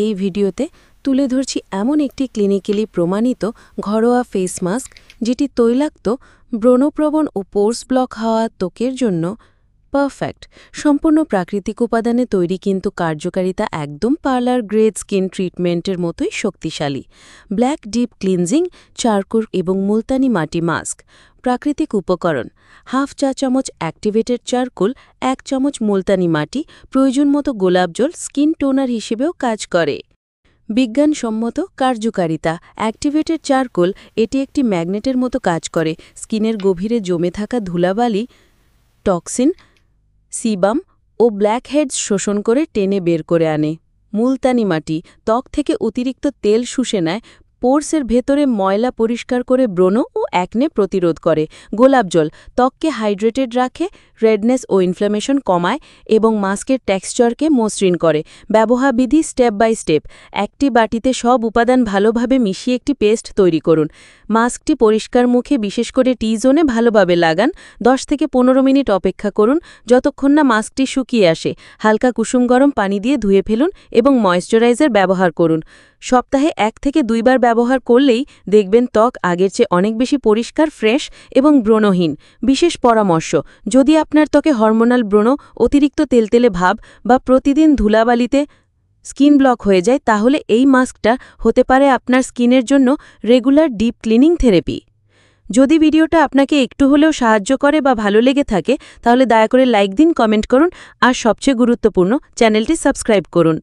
এই ভিডিওতে তুলে ধরছি এমন একটি ক্লিনিক্যালি প্রমাণিত ঘরোয়া ফেস মাস্ক যেটি তৈলাক্ত, ব্রণপ্রবণ ও পোর্স ব্লক হওয়া ত্বকের জন্য পারফেক্ট। সম্পূর্ণ প্রাকৃতিক উপাদানে তৈরি, কিন্তু কার্যকারিতা একদম পার্লার গ্রেড স্কিন ট্রিটমেন্টের মতোই শক্তিশালী। ব্ল্যাক ডিপ ক্লিনজিং চারকোল এবং মুলতানি মাটি মাস্ক। প্রাকৃতিক উপকরণ: হাফ চা চামচ অ্যাক্টিভেটেড চারকোল, 1 চামচ মুলতানি মাটি, প্রয়োজন মতো গোলাপ জল স্কিন টোনার হিসেবেও কাজ করে। বিজ্ঞানসম্মত কার্যকারিতা: অ্যাক্টিভেটেড চারকোল এটি একটি ম্যাগনেটের মতো কাজ করে। স্কিনের গভীরে জমে থাকা ধুলাবালি, টক্সিন, সিবাম ও ব্ল্যাকহেডস শোষণ করে টেনে বের করে আনে। মুলতানি মাটি ত্বক থেকে অতিরিক্ত তেল শুষে নেয়, পোর্সের ভেতরে ময়লা পরিষ্কার করে ব্রণ ও অ্যাকনে প্রতিরোধ করে। গোলাপ জল ত্বককে হাইড্রেটেড রাখে, রেডনেস ও ইনফ্ল্যামেশন কমায় এবং মাস্কের টেক্সচারকে মসৃণ করে। ব্যবহারবিধি: স্টেপ বাই স্টেপ। একটি বাটিতে সব উপাদান ভালোভাবে মিশিয়ে একটি পেস্ট তৈরি করুন। মাস্কটি পরিষ্কার মুখে, বিশেষ করে টি জোনে ভালোভাবে লাগান। 10 থেকে 15 মিনিট অপেক্ষা করুন যতক্ষণ না মাস্কটি শুকিয়ে আসে। হালকা কুসুম গরম পানি দিয়ে ধুয়ে ফেলুন এবং ময়েশ্চারাইজার ব্যবহার করুন। সপ্তাহে 1 থেকে 2 বার ব্যবহার করলেই দেখবেন ত্বক আগের চেয়ে অনেক বেশি পরিষ্কার, ফ্রেশ এবং ব্রণহীন। বিশেষ পরামর্শ: যদি আপনার ত্বকে হরমোনাল ব্রণ, অতিরিক্ত তেলতেলে ভাব বা প্রতিদিন ধুলাবালিতে স্কিন ব্লক হয়ে যায়, তাহলে এই মাস্কটা হতে পারে আপনার স্কিনের জন্য রেগুলার ডিপ ক্লিনিং থেরাপি। যদি ভিডিওটা আপনাকে একটু হলেও সাহায্য করে বা ভালো লেগে থাকে, তাহলে দয়া করে লাইক দিন, কমেন্ট করুন আর সবচেয়ে গুরুত্বপূর্ণ, চ্যানেলটি সাবস্ক্রাইব করুন।